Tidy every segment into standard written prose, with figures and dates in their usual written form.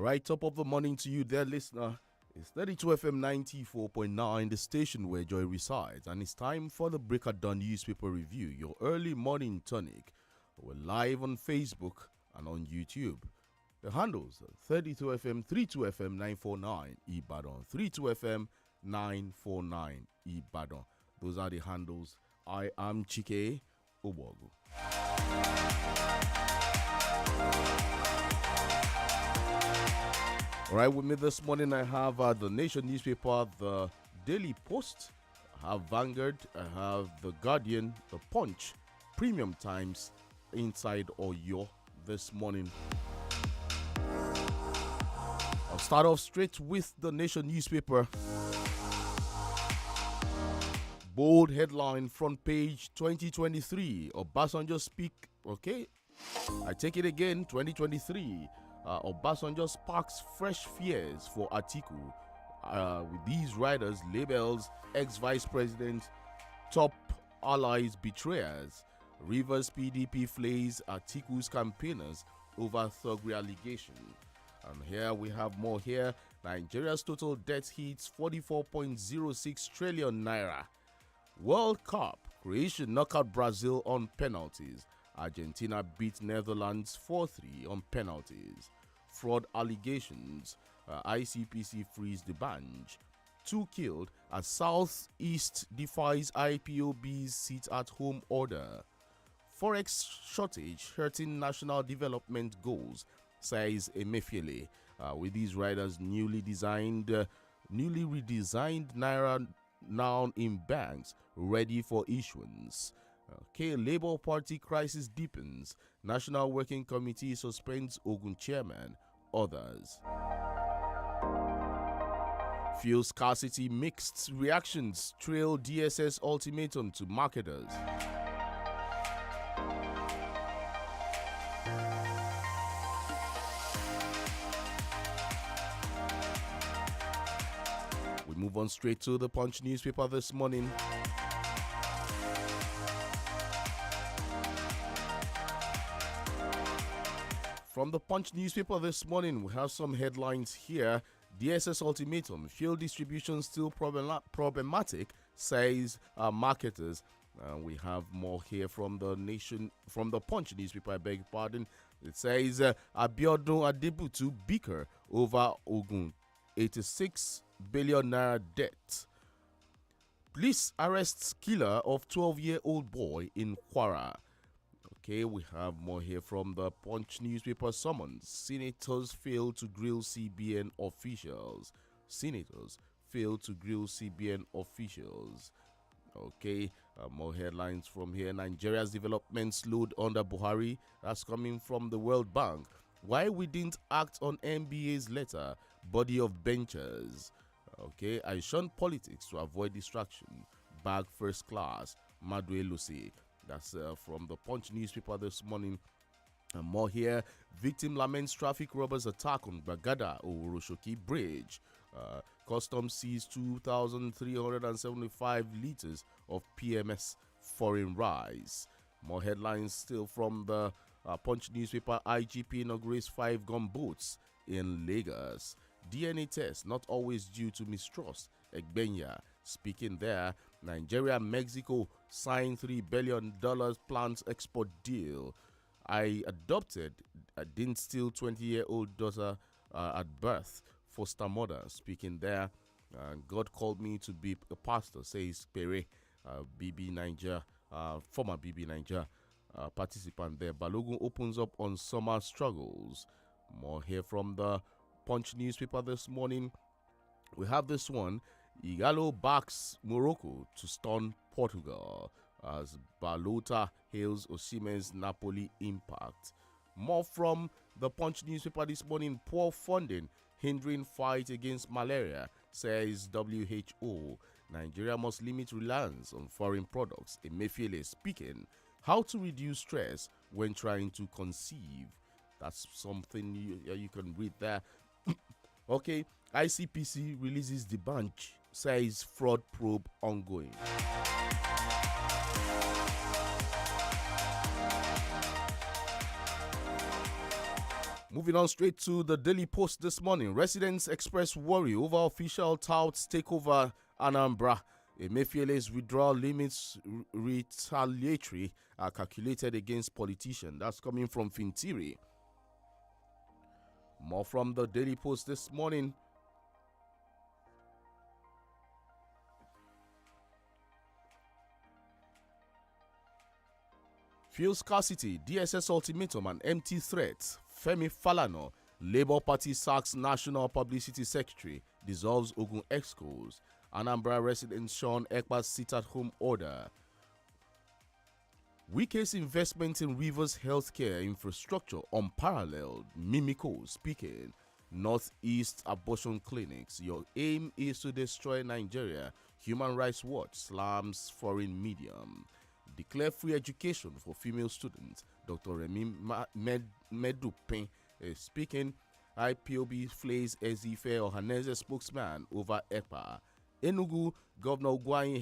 Right, top of the morning to you there, listener. It's 32 FM 94.9, the station where joy resides, and it's time for the Break of Dawn newspaper review, your early morning tonic. We're live on Facebook and on YouTube. The handles are 32 FM, 32 FM 949 Ibadan, 32 FM 949 Ibadan. Those are the handles. I am CHIKE Obogu. All right, with me this morning, I have the Nation newspaper, the Daily Post, I have Vanguard, I have the Guardian, the Punch, Premium Times, Inside Oyo this morning. I'll start off straight with the Nation newspaper. Bold headline, front page 2023. Obasanjo speak. Okay, I take it again, 2023. Obasanjo sparks fresh fears for Atiku. With these riders, labels ex-vice president, top allies betrayers. Rivers PDP flays Atiku's campaigners over thuggery allegation. And here we have more here. Nigeria's total debt hits 44.06 trillion naira. World Cup, Croatia knock out Brazil on penalties. Argentina beat Netherlands 4-3 on penalties. Fraud allegations, ICPC frees the bench. 2 killed as Southeast defies IPOB's sit-at-home order. Forex shortage hurting national development goals, says Emefiele. With these riders, newly redesigned Naira now in banks, ready for issuance. Okay, Labour Party crisis deepens. National Working Committee suspends Ogun chairman. Others. Fuel scarcity, mixed reactions trail DSS ultimatum to marketers. We move on straight to the Punch newspaper this morning. From the Punch newspaper this morning, we have some headlines here. DSS ultimatum, fuel distribution still problematic, says marketers. We have more here from the Punch newspaper, I beg your pardon. It says Abiodun Adebutu bicker over Ogun, 86 billion naira debt. Police arrests killer of 12-year-old boy in Kwara. Okay, we have more here from the Punch newspaper summons. Senators fail to grill CBN officials. Senators fail to grill CBN officials. Okay, more headlines from here. Nigeria's development slowed under Buhari. That's coming from the World Bank. Why we didn't act on NBA's letter, body of benchers. Okay, I shun politics to avoid distraction. Bag first class. Madwe Lucy. That's from the Punch newspaper this morning. And more here. Victim laments traffic robbers attack on Bagada Oroshoki Bridge. Customs sees 2,375 liters of PMS foreign rice. More headlines still from the Punch newspaper. IGP inaugurates 5 gunboats in Lagos. DNA test not always due to mistrust. Egbenya speaking there. Nigeria and Mexico signed $3 billion plants export deal. I adopted, I didn't steal 20-year-old daughter at birth. Foster mother speaking there. God called me to be a pastor, says Pere, BB Niger, former BB Niger participant there. Balogun opens up on summer struggles. More here from the Punch newspaper this morning. We have this one. Igalo backs Morocco to stun Portugal as Balota hails Osimhen's Napoli impact. More from the Punch newspaper this morning. Poor funding hindering fight against malaria, says WHO. Nigeria must limit reliance on foreign products. Emefiele speaking. How to reduce stress when trying to conceive. That's something you can read there. Okay, ICPC releases the bunch, says fraud probe ongoing. Moving on straight to the Daily Post this morning. Residents express worry over official touts takeover Anambra. Emefiele's withdrawal limits retaliatory are calculated against politicians. That's coming from Fintiri. More from the Daily Post this morning. Fuel scarcity, DSS ultimatum and empty threats. Femi Falana, Labour Party sacks National Publicity Secretary, dissolves Ogun Excos. Anambra resident Sean Ekpa's sit-at-home order. Wike's investment in Rivers healthcare infrastructure unparalleled. Mimiko speaking. Northeast abortion clinics. Your aim is to destroy Nigeria. Human Rights Watch slams foreign medium. Declare free education for female students. Dr. Remy Medupin speaking. IPOB flays Ezife Ohaneze spokesman over EPA. Enugu, Governor Ugwuanyi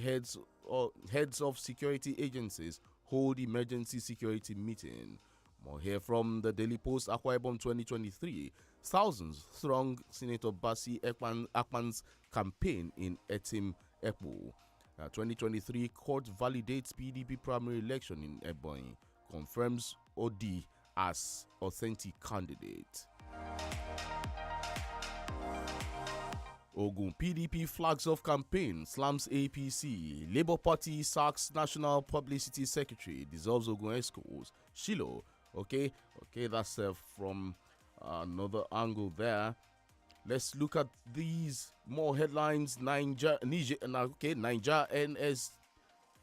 heads of security agencies hold emergency security meeting. More here from the Daily Post. Akwa Ibom 2023. Thousands throng Senator Basi Akpan's campaign in Etim Ekpo. 2023 court validates PDP primary election in Ebonyi. Confirms OD as authentic candidate. Ogun PDP flags off campaign, slams APC. Labour Party sacks National Publicity Secretary, dissolves Ogun Excos. Shilo, okay, that's from another angle there. Let's look at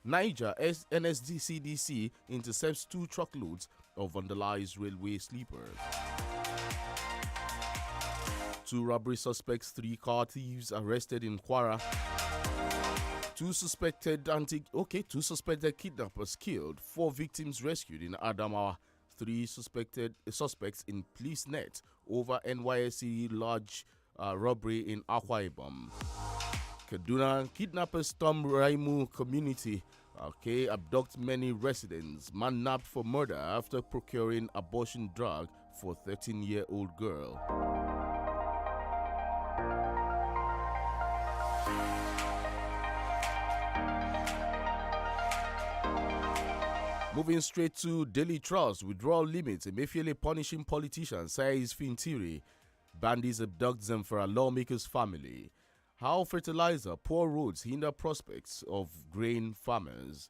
Niger NSDCDC intercepts 2 truckloads of vandalized railway sleepers. 2 robbery suspects, 3 car thieves arrested in Kwara. 2 suspected kidnappers killed, 4 victims rescued in Adamawa. 3 suspects in police net over NYSC large robbery in Akwa Ibom. Kaduna kidnappers storm Raimu community. Abduct many residents. Man nabbed for murder after procuring abortion drug for 13-year-old girl. Moving straight to Daily Trust, withdrawal limits. Emefiele punishing politicians, says Fintiri. Bandits abduct Zamfara lawmakers' family. How fertilizer, poor roads hinder prospects of grain farmers.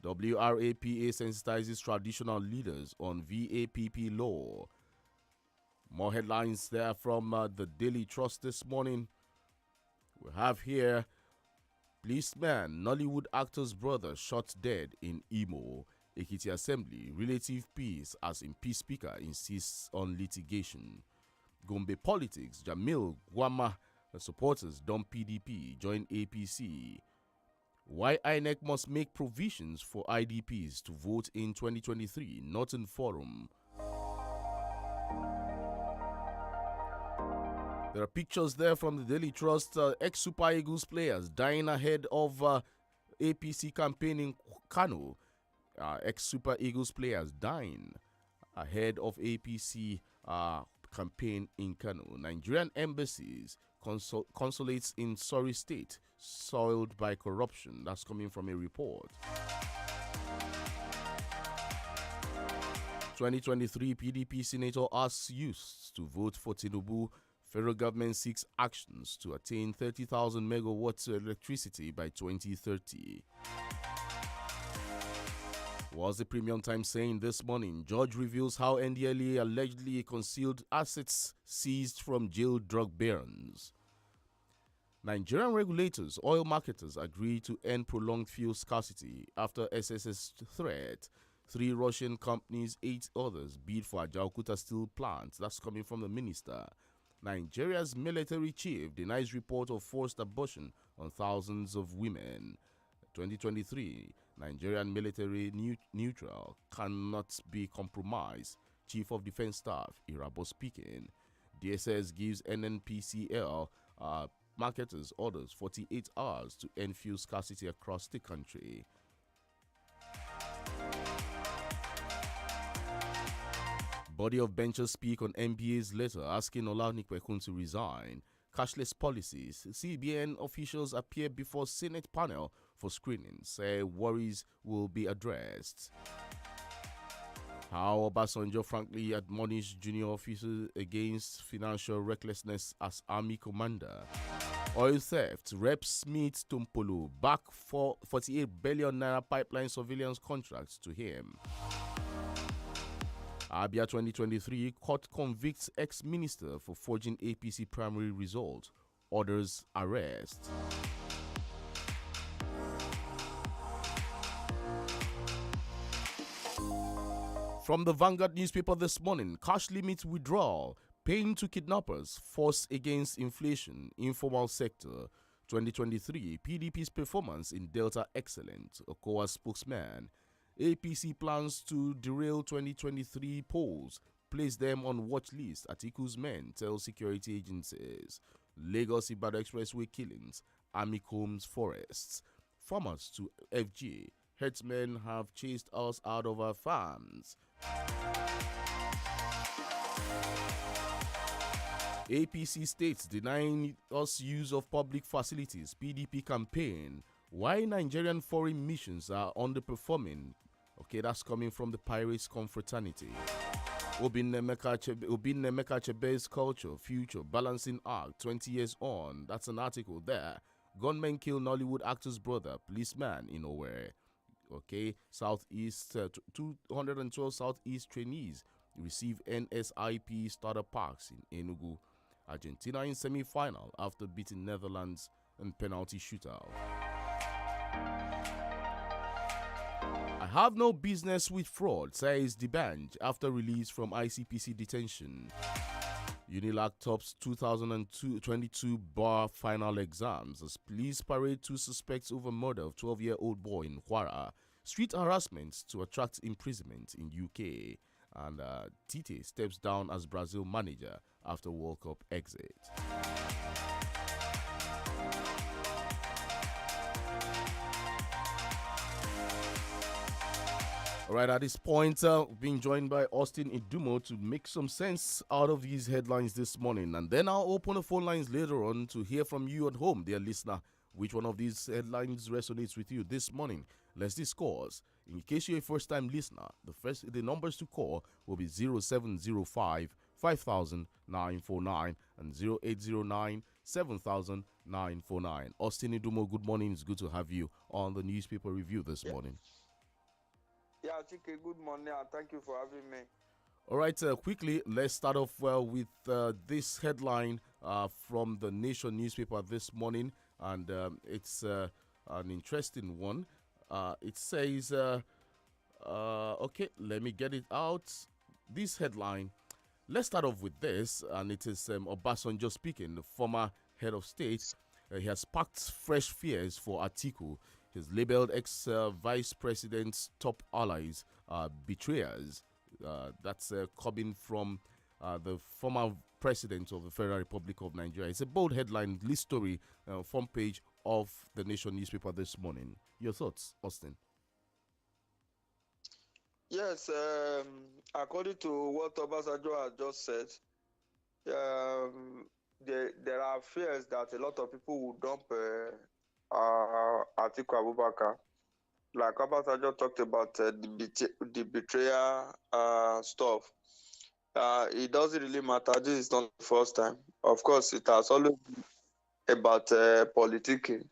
WRAPA sensitizes traditional leaders on VAPP law. More headlines there from the Daily Trust this morning. We have here, policeman, Nollywood actor's brother shot dead in Imo. Ekiti Assembly, relative peace as peace speaker insists on litigation. Gombe politics, Jamil Gwama supporters dump PDP, join APC. Why INEC must make provisions for IDPs to vote in 2023, Northern Forum. There are pictures there from the Daily Trust. Ex-Super Eagles players dying ahead of APC campaign in Kano. Ex-Super Eagles players dying ahead of APC campaign in Kano. Nigerian embassies, consulates in sorry state, soiled by corruption. That's coming from a report. 2023 PDP senator asks youths to vote for Tinubu. Federal government seeks actions to attain 30,000 megawatts of electricity by 2030. Was the Premium Time saying this morning? Judge reveals how NDLA allegedly concealed assets seized from jailed drug barons. Nigerian regulators, oil marketers agree to end prolonged fuel scarcity after SSS threat. 3 Russian companies, 8 others bid for Ajaokuta steel plant. That's coming from the minister. Nigeria's military chief denies report of forced abortion on thousands of women. 2023, Nigerian military neutral cannot be compromised. Chief of Defense Staff Irabo speaking. DSS gives NNPCL marketers orders 48 hours to end fuel scarcity across the country. Body of benchers speak on NBA's letter asking Olanikwekun to resign. Cashless policies. CBN officials appear before Senate panel for screening. Say worries will be addressed. How Obasanjo frankly admonished junior officers against financial recklessness as army commander. Oil theft. Reps meet Tumpolo back for 48 billion naira pipeline surveillance contracts to him. Abia 2023 court convicts ex-minister for forging APC primary result. Orders arrest. From the Vanguard newspaper this morning, cash limit withdrawal, pain to kidnappers, force against inflation, informal sector. 2023, PDP's performance in Delta excellent, Okowa spokesman. APC plans to derail 2023 polls, place them on watch list, Atiku's men tell security agencies. Lagos Ibadan Expressway killings, army combs forests. Farmers to FG, herdsmen have chased us out of our farms. APC states denying us use of public facilities. PDP campaign. Why Nigerian foreign missions are underperforming. Okay, that's coming from the Pirates Confraternity. Obinnemeka Chebe's culture, future, balancing act, 20 years on. That's an article there. Gunmen kill Nollywood actor's brother, policeman in Owerri. Okay, Southeast, 212 Southeast trainees receive NSIP starter packs in Enugu. Argentina in semi-final after beating Netherlands in penalty shootout. I have no business with fraud, says Dibanj after release from ICPC detention. UNILAG tops 2022 bar final exams as police parade two suspects over murder of 12-year-old boy in Kwara. Street harassment to attract imprisonment in UK. And Tite steps down as Brazil manager after World Cup exit. All right, at this point, being joined by Austin Idumo to make some sense out of these headlines this morning. And then I'll open the phone lines later on to hear from you at home, dear listener. Which one of these headlines resonates with you this morning? Let's discuss. In case you're a first-time listener, the numbers to call will be 0705 500949 and 0809 70949. Austin Idumo, good morning. It's good to have you on the newspaper review this morning. Yeah, Chike, good morning and thank you for having me. All right, quickly, let's start off with this headline from the Nation newspaper this morning, and it's an interesting one. It says, okay, let me get it out. This headline, let's start off with this, and it is Obasanjo speaking, the former head of state. He has sparked fresh fears for Atiku. He's labeled ex-vice president's top allies betrayers. That's coming from the former president of the Federal Republic of Nigeria. It's a bold headline, list story, front page of the Nation newspaper this morning. Your thoughts, Austin? Yes, according to what Obasanjo has just said, there are fears that a lot of people will dump Atiku Abubakar. Like Obasanjo talked about the betrayal stuff. It doesn't really matter. This is not the first time. Of course, it has always been about politicking.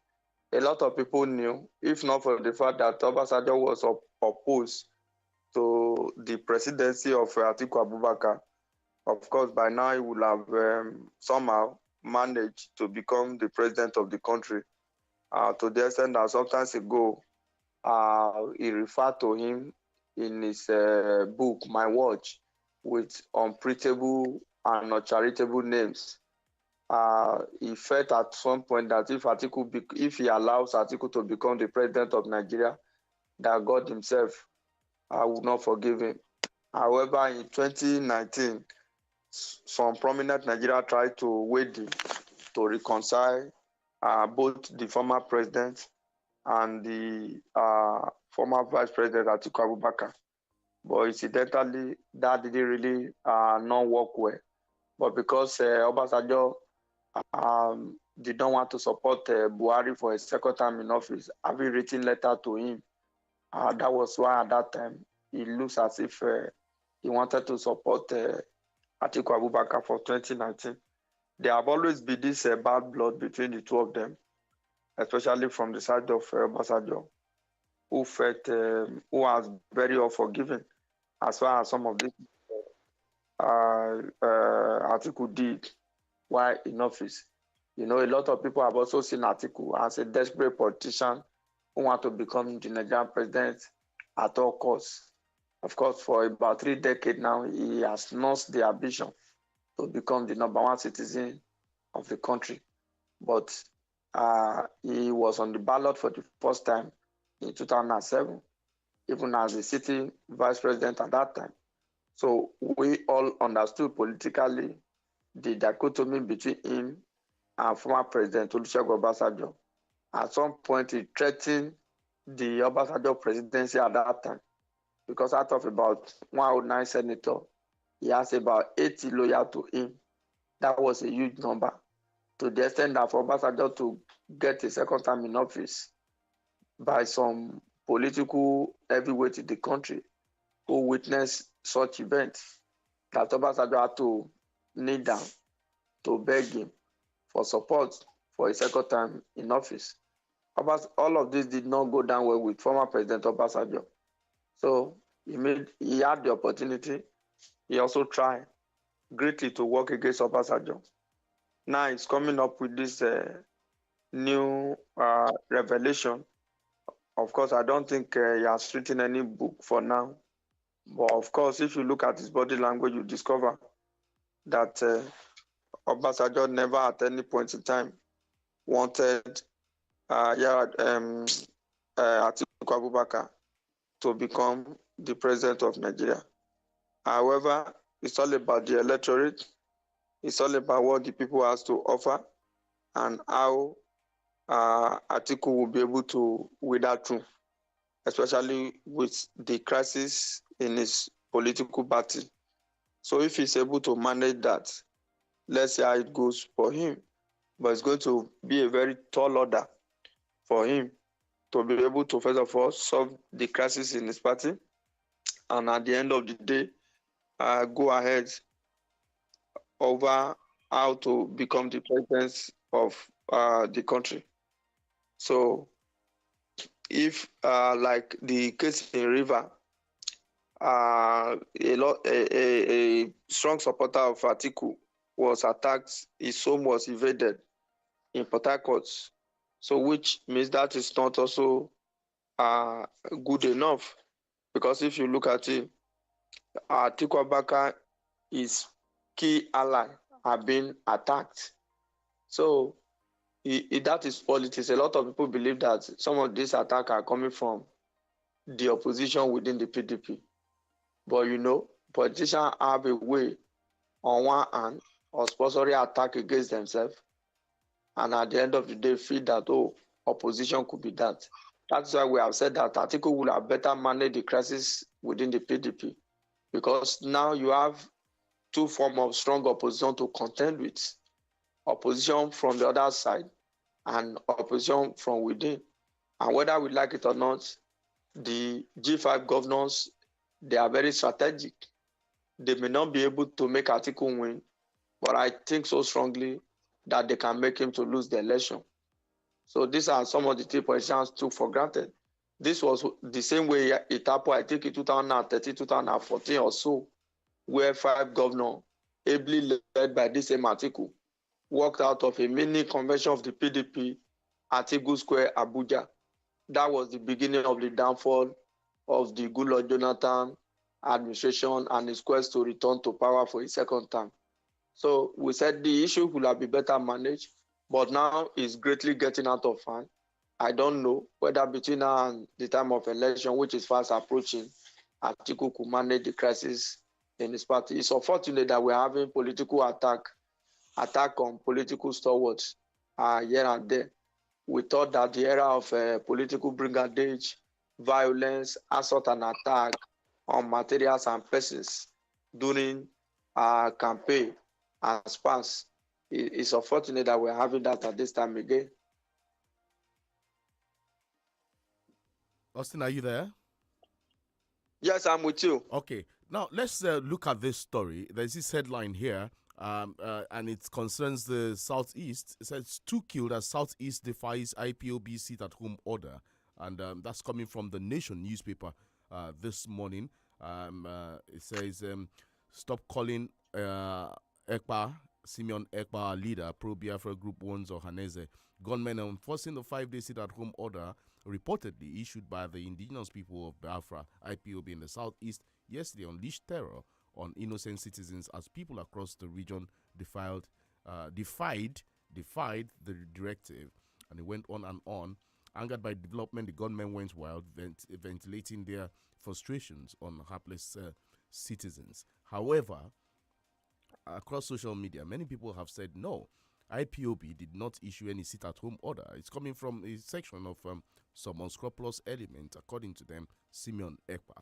A lot of people knew, if not for the fact that Obasanjo was opposed to the presidency of Atiku Abubakar. Of course, by now he would have somehow managed to become the president of the country. To the extent that sometimes ago, he referred to him in his book, My Watch, with unprintable and uncharitable names. He felt at some point that if he allows Atiku to become the president of Nigeria, that God himself would not forgive him. However, in 2019, some prominent Nigeria tried to wade in to reconcile both the former president and the former vice president Atiku Abubakar. but incidentally, that didn't really not work well. But because Obasanjo did not want to support Buhari for a second time in office, having written letter to him, that was why at that time it looks as if he wanted to support Atiku Abubakar for 2019. There have always been this bad blood between the two of them, especially from the side of Obasanjo, who was very unforgiving as far as some of this Atiku did while in office. You know, a lot of people have also seen Atiku as a desperate politician who want to become the Nigerian president at all costs. Of course, for about 3 decades now, he has lost the ambition to become the #1 citizen of the country. But he was on the ballot for the first time in 2007, even as the sitting vice president at that time. So we all understood politically the dichotomy between him and former President Olusegun Obasanjo. At some point, he threatened the Obasanjo presidency at that time, because out of about 109 senators, he has about 80 loyal to him. That was a huge number, to the extent that for Obasanjo to get a second time in office by some political heavyweight in the country who witnessed such events, that Obasanjo had to kneel down to beg him for support for a second time in office. All of this did not go down well with former President Obasanjo. So he had the opportunity. He also tried greatly to work against Obasanjo. Now he's coming up with this new revelation. Of course, I don't think he has written any book for now. But of course, if you look at his body language, you discover that Obasanjo never at any point in time wanted Atiku Abubakar to become the president of Nigeria. However, it's all about the electorate. It's all about what the people has to offer and how Atiku will be able to wither through, especially with the crisis in his political party. So if he's able to manage that, let's see how it goes for him. But it's going to be a very tall order for him to be able to, first of all, solve the crisis in his party, and at the end of the day, go ahead over how to become the president of the country. So if like the case in River, a strong supporter of Atiku was attacked, his home was invaded in Port Harcourt. So which means that is not also good enough, because if you look at it, Atiku Abubakar, his key ally, have been attacked. So that is politics. A lot of people believe that some of these attacks are coming from the opposition within the PDP. But you know, politicians have a way on one hand of sponsoring attack against themselves, and at the end of the day feel that, opposition could be that. That's why we have said that Atiku will have better manage the crisis within the PDP, because now you have two forms of strong opposition to contend with. Opposition from the other side and opposition from within. And whether we like it or not, the G5 governors, they are very strategic. They may not be able to make Atiku win, but I think so strongly that they can make him to lose the election. So these are some of the things politicians took for granted. This was the same way it happened, I think, in 2013, 2014 or so, where 5 governors, ably led by this same Atiku, walked out of a mini convention of the PDP at Eagle Square, Abuja. That was the beginning of the downfall of the Goodluck Jonathan administration and his quest to return to power for a second time. So we said the issue will have been better managed, but now it's greatly getting out of hand. I don't know whether between now and the time of election, which is fast approaching, Atiku could manage the crisis in his party. It's unfortunate that we're having political attack on political stalwarts here and there. We thought that the era of political brigandage, violence, assault and attack on materials and persons during our campaign has passed. It's unfortunate that we're having that at this time again. Austin, are you there? Yes, I'm with you. Okay. Now, let's look at this story. There's this headline here, and it concerns the Southeast. It says, 2 killed as Southeast defies IPOB sit-at-home order. And that's coming from the Nation newspaper this morning. It says, stop calling Ekpa, Simeon Ekpa leader, pro-Biafra group warns Ohaneze. Gunmen are enforcing the 5-day sit-at-home order reportedly issued by the indigenous people of Biafra, IPOB in the southeast, yesterday unleashed terror on innocent citizens as people across the region defied the directive. And it went on and on. Angered by development, the gunmen went wild, ventilating their frustrations on hapless citizens. However, across social media, many people have said no. IPOB did not issue any sit-at-home order. It's coming from a section of some unscrupulous element, according to them, Simeon Ekpa.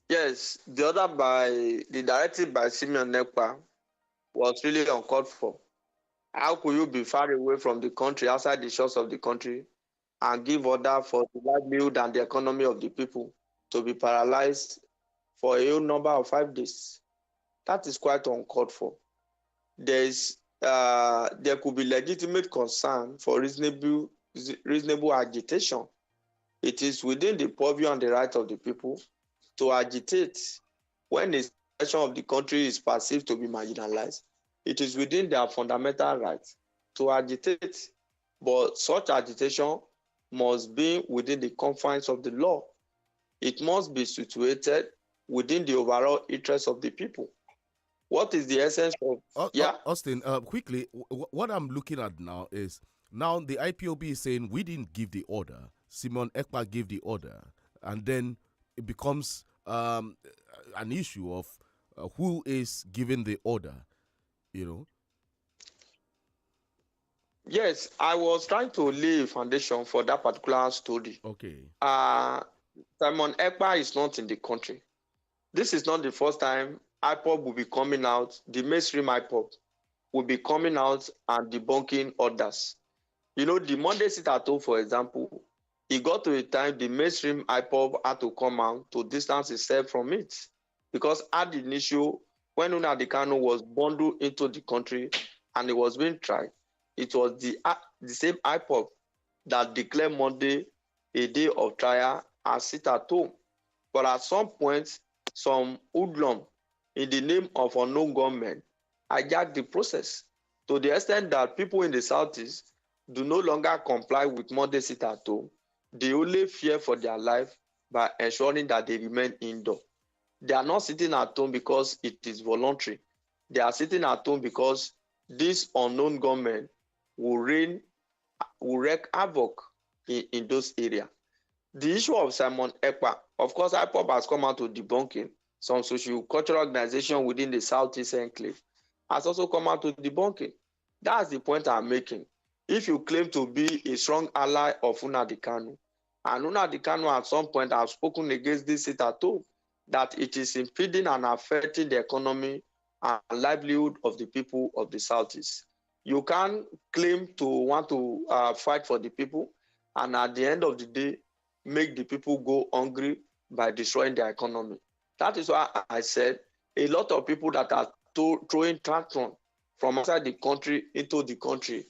Yes, the directive by Simeon Ekpa was really uncalled for. How could you be far away from the country, outside the shores of the country, and give order for the livelihood and the economy of the people to be paralyzed for a whole number of 5 days? That is quite uncalled for. There could be legitimate concern for reasonable agitation. It is within the purview and the right of the people to agitate when a section of the country is perceived to be marginalized. It is within their fundamental right to agitate, but such agitation must be within the confines of the law. It must be situated within the overall interest of the people. What is the essence of... Austin, quickly, what I'm looking at now is, now the IPOB is saying we didn't give the order. Simon Ekpa gave the order. And then it becomes an issue of who is giving the order, you know? Yes, I was trying to lay a foundation for that particular story. Okay. Simon Ekpa is not in the country. This is not the first time IPOB will be coming out, the mainstream IPOB will be coming out and debunking orders. You know, the Monday sit-at-home, for example, it got to a time the mainstream IPOB had to come out to distance itself from it. Because at the initial, when Nnamdi Kanu was bundled into the country and it was being tried, it was the same IPOB that declared Monday a day of trial as sit-at-home. But at some point, some hoodlum in the name of unknown government hijacked the process to the extent that people in the Southeast do no longer comply with Monday sit-at-home. They only fear for their life by ensuring that they remain indoor. They are not sitting at home because it is voluntary. They are sitting at home because this unknown government will wreak havoc in those areas. The issue of Simon Ekpa, of course, IPOB has come out to debunk it. Some socio-cultural organization within the Southeast Enclave has also come out to debunk it. That's the point I'm making. If you claim to be a strong ally of Nnamdi Kanu, and Nnamdi Kanu at some point has spoken against this sit-at-home, that it is impeding and affecting the economy and livelihood of the people of the Southeast. You can't claim to want to fight for the people, and at the end of the day, make the people go hungry by destroying their economy. That is why I said a lot of people that are throwing tantrum from outside the country into the country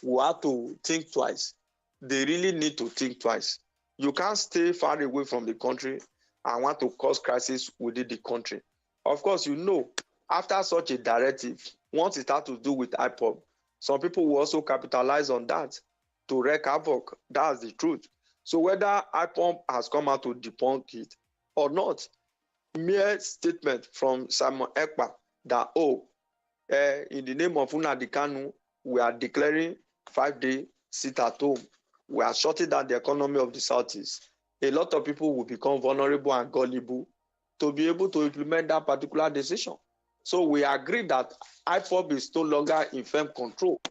will have to think twice. They really need to think twice. You can't stay far away from the country and want to cause crisis within the country. Of course, you know, after such a directive, once it has to do with IPOB, some people will also capitalize on that to wreak havoc. That's the truth. So whether IPOB has come out to debunk it or not, mere statement from Simon Ekpa that, in the name of Nnamdi Kanu, we are declaring 5-day sit-at-home. We are shutting down the economy of the Southeast. A lot of people will become vulnerable and gullible to be able to implement that particular decision. So we agree that IPOB is no longer in firm control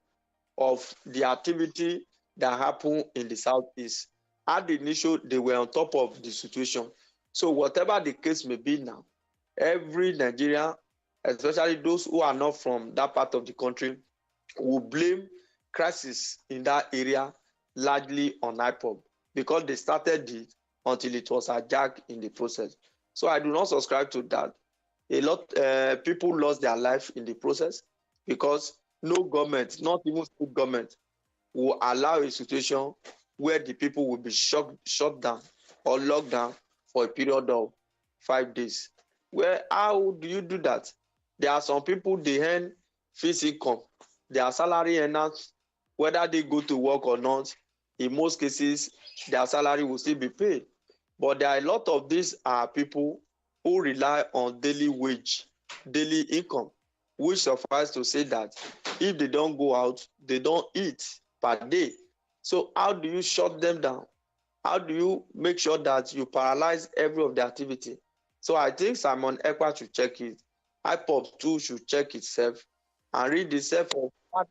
of the activity that happen in the Southeast. at the initial, they were on top of the situation. So whatever the case may be now, every Nigerian, especially those who are not from that part of the country, will blame crisis in that area largely on IPOB because they started it until it was hijacked in the process. So I do not subscribe to that. A lot people lost their life in the process because no government, not even state government, will allow a situation where the people will be shut down or locked down for a period of 5 days. Well, how do you do that? There are some people they earn fixed income. They are salary earners, whether they go to work or not. In most cases, their salary will still be paid. But there are a lot of these people who rely on daily wage, daily income, which suffice to say that if they don't go out, they don't eat per day. So how do you shut them down? How do you make sure that you paralyze every of the activity? So I think Simon Ekpa should check it. IPOB too should check itself and read itself for that.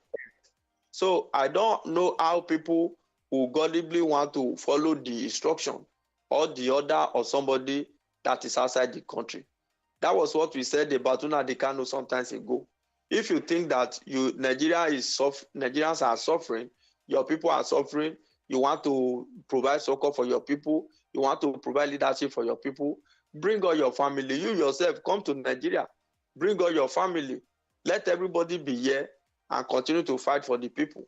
So I don't know how people who godly want to follow the instruction or the order of somebody that is outside the country. That was what we said about Nnamdi Kanu some time ago. If you think that Nigerians are suffering, your people are suffering, you want to provide support for your people, you want to provide leadership for your people, bring all your family. You yourself come to Nigeria, bring all your family. Let everybody be here and continue to fight for the people.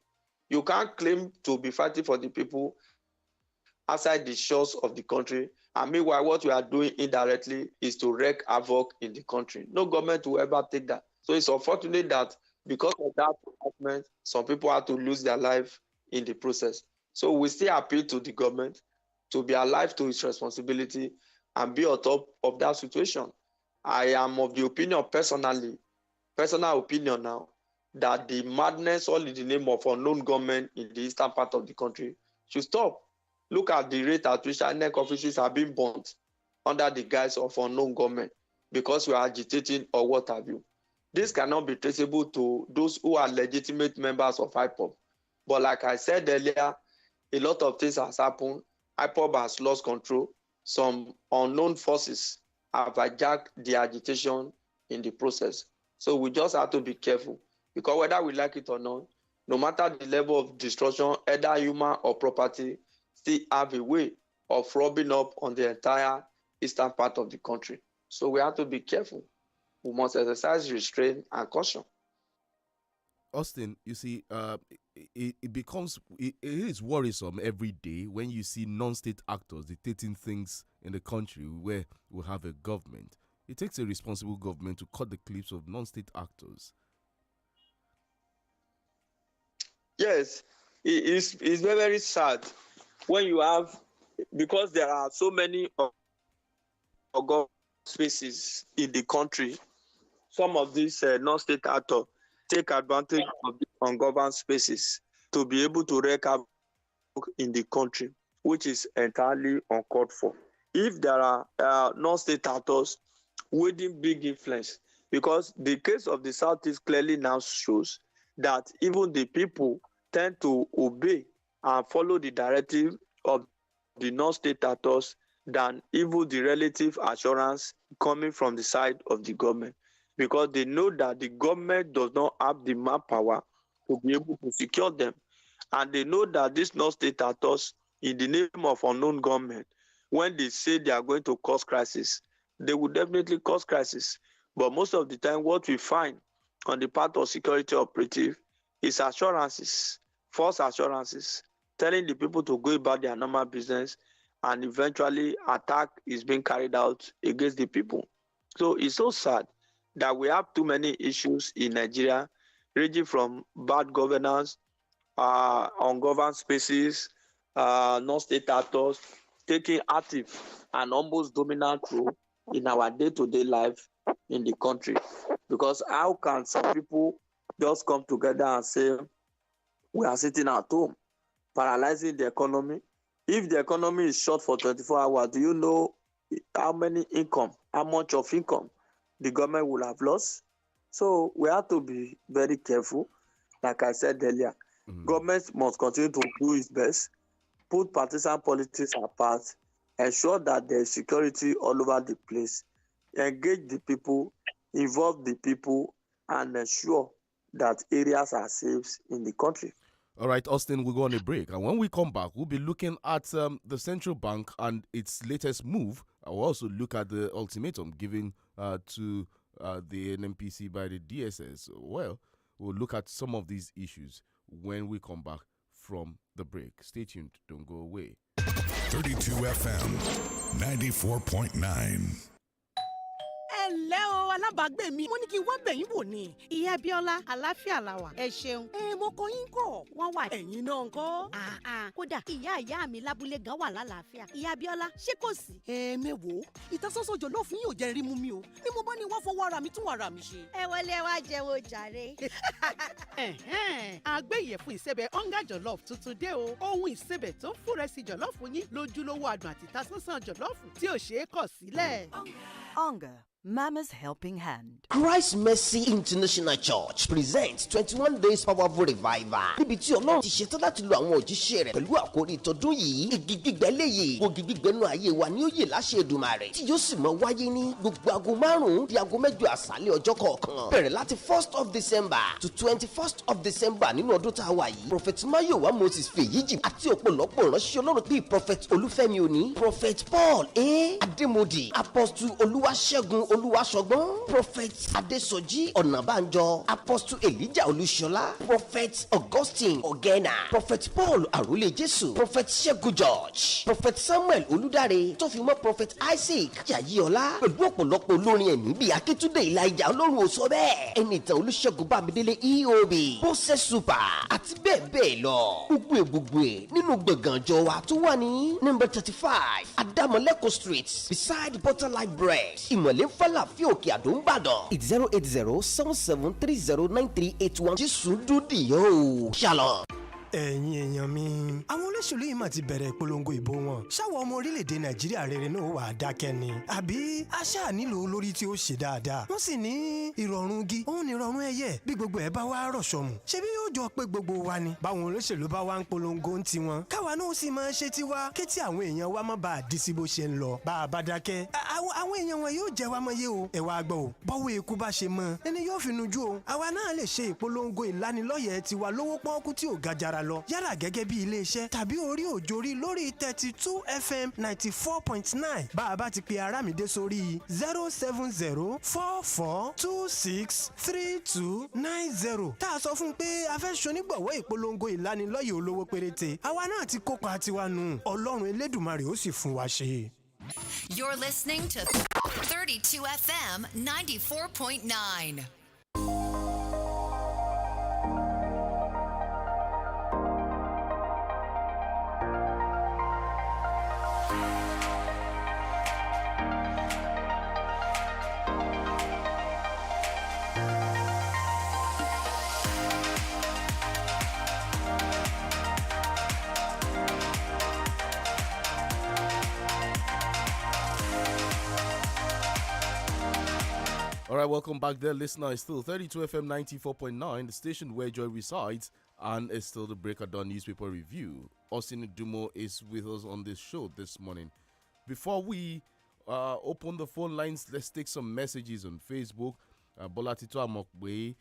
You can't claim to be fighting for the people outside the shores of the country. And meanwhile, what we are doing indirectly is to wreak havoc in the country. No government will ever take that. So it's unfortunate that because of that development, some people had to lose their life in the process. So we still appeal to the government to be alive to its responsibility and be on top of that situation. I am of the opinion personal opinion now, that the madness all in the name of unknown government in the eastern part of the country should stop. Look at the rate at which INEC offices are being burnt under the guise of unknown government because we are agitating or what have you. This cannot be traceable to those who are legitimate members of IPOB. But like I said earlier, a lot of things has happened. IPOB has lost control. Some unknown forces have hijacked the agitation in the process. So we just have to be careful because whether we like it or not, no matter the level of destruction, either human or property, still have a way of rubbing up on the entire eastern part of the country. So we have to be careful. We must exercise restraint and caution. Austin, you see, it is worrisome every day when you see non-state actors dictating things in the country where we have a government. It takes a responsible government to cut the clips of non-state actors. Yes, it's very, very sad when you have, because there are so many government spaces in the country, some of these non-state actors take advantage of the ungoverned spaces to be able to wreak havoc in the country, which is entirely uncalled for. If there are non-state actors wielding big influence, because the case of the Southeast clearly now shows that even the people tend to obey and follow the directive of the non-state actors than even the relative assurance coming from the side of the government, because they know that the government does not have the manpower to be able to secure them. And they know that these non-state actors, in the name of unknown government, when they say they are going to cause crisis, they will definitely cause crisis. But most of the time, what we find on the part of security operative is assurances, false assurances, telling the people to go about their normal business, and eventually attack is being carried out against the people. So it's so sad that we have too many issues in Nigeria, ranging from bad governance, ungoverned spaces, non-state actors taking active and almost dominant role in our day-to-day life in the country. Because how can some people just come together and say, we are sitting at home, paralyzing the economy? If the economy is short for 24 hours, do you know how much of income the government will have lost? So we have to be very careful. Like I said earlier, government must continue to do its best put partisan politics apart, ensure that there is security all over the place, engage the people, involve the people, and ensure that areas are safe in the country. All right, Austin, we'll go on a break. And when we come back, we'll be looking at the central bank and its latest move. I'll also look at the ultimatum given to the NMPC by the DSS. Well, we'll look at some of these issues when we come back from the break. Stay tuned. Don't go away. 32 FM 94.9. ǹlẹ́ o alábàágbé mi mo ní kí n wá bẹ̀yìn wò ni. ìyá Bíọ́lá àlàáfíà la wà ẹ ṣeun. mo kọ yín kọ̀. wọ́n wà ẹ̀yin náà ńkọ́. kódà ìyá mi lábúlé gan wà lálàáfíà. ìyá Bíọ́lá ṣé kò sí. mẹ́wòó ìtasọ́sọ́ jọ̀lọ́ fún yóò jẹ́ rí mú mi o ni mo bá ní wá fọwọ́ ara mi tún ara mi ṣe. ẹ wọlé wá jẹ́wọ́ jàre. àgbéyẹ̀fun ìsẹ̀bẹ̀ ọ̀ngá jọ̀lọ́ọ̀fù tuntun dé o. ohun ìsẹ̀bẹ̀ tó ń fúnrẹ́sì jọ̀lọ́ọ̀fù yín lójúlówó adùn àti ìtasọ́sọ́ jọ̀lọ́ọ̀fù tí ò ṣeé kọ̀ sílẹ̀. Onga, Mama's helping hand. Christ Mercy International Church presents 21 days powerful revival. Níbi tí Ọlọ́run ti ṣetán láti lo àwọn òjíṣẹ́ rẹ̀ pẹ̀lú àkórí ìtọ́dún yìí. Igi gbígbẹ́ léyè, ògì gbígbẹ́nu ayé wa ni ó yè láṣẹ Èdùmàrè. Tí yóò sì máa wáyé ní gbogbo aago 5 di aago 8 àṣálẹ́ ọjọ́ kọ̀ọ̀kan. Bẹ̀rẹ̀ láti 1st of December to 21st of December nínú ọdún tá a wà yìí. Prophet Mayowa Moses Fèyíjì àti ọ̀pọ̀lọpọ̀ ìránṣẹ́ Ọlọ́run bíi Prophet Olúfẹ́mi Òní, Prophet Paul Adémodì, Apostle Olúwaṣẹ́gun Olúwaṣọgbọ́n, Prophet Adésọjí Ọ̀nàbánjọ, Apostle Elijah Olúṣọlá, Prophet Augustine Ogena, Prophet Paul Àrólé Jésù, Prophet Ṣẹ́gun George, Prophet Samuel Olúdáre, tó fi mọ́ Prophet Isaac Jàyíọlá, pẹ̀lú ọ̀pọ̀lọpọ̀ olórin ẹ̀mí bíi Akíntúndé Ìlàjà Ọlọ́run ò sọ bẹ́ẹ̀, Ẹnìtàn Olúṣẹ́gun Bámidélé EOB, Bọ́sẹ̀ Super àti bẹ́ẹ̀ bẹ́ẹ̀ lọ. Gbogbo nínú gbọ̀ngàn àjọ wa tó wà ní number 35 Adámọ̀lẹ́kọ̀ Street beside Butterlight Bread, Ìmọ̀lẹ́ Fálàfíà Òkè Àdó Ìbàdàn. 08077309381. Jésù dúdì yóò. Shalom. ẹ̀yin èèyàn mi. àwọn olóṣèlú yìí mà ti bẹ̀rẹ̀ ìpolongo ìbò wọn. ṣáwọn ọmọ orílẹ̀-èdè nàìjíríà rere náà wà á dákẹ́ ni. àbí aṣáà nílò olórí tí ó ṣe dáadáa. wọ́n sì ní ìrọ̀rùn igi òun ní ìrọ̀rùn ẹyẹ. bí gbogbo ẹ̀ bá wá rọ̀ sọ̀mù. ṣebí yóò jọ pé gbogbo wa ni. báwọn olóṣèlú bá wá ń polongo ń tiwọn. káwa náà sì máa ṣe tiwa. kí tí àwọn èèyàn wa má bàa dí sí bó ṣe ń lọ. bá a bá dákẹ́. àwọn èèyàn wọn yóò jẹ́ wa mọ́ yé o. ẹ wá gbọ́ o. bọ́wọ́ eku bá ṣe mọ́ ẹni yóò fi nujú o. àwa náà lè ṣe ìpolongo ìlanilọ́yẹ̀ tiwa lówó pọ́ọ́kú tí ò ga jara lọ. yálà gẹ́gẹ́ bí iléeṣẹ́ tàbí orí òjòrí lórí 32 FM 94.9. bá a bá ti pe Arámidé sórí 07044263290. tá a sọ fún un pé a fẹ́ ṣonígbọ̀wọ́ ìpolongo ìlanilọ́yẹ̀ olówó péréte. àwa náà ti kópa tiwa nù. Ọlọ́run Elédùmarè ó sì fún wa ṣe. You're listening to 32 FM 94.9. All right, welcome back there, listener. It's still 32 FM 94.9, the station where joy resides, and it's still the Break of Dawn newspaper review. Austin Dumo is with us on this show this morning. Before we open the phone lines, let's take some messages on Facebook. Bolatito Amokwe,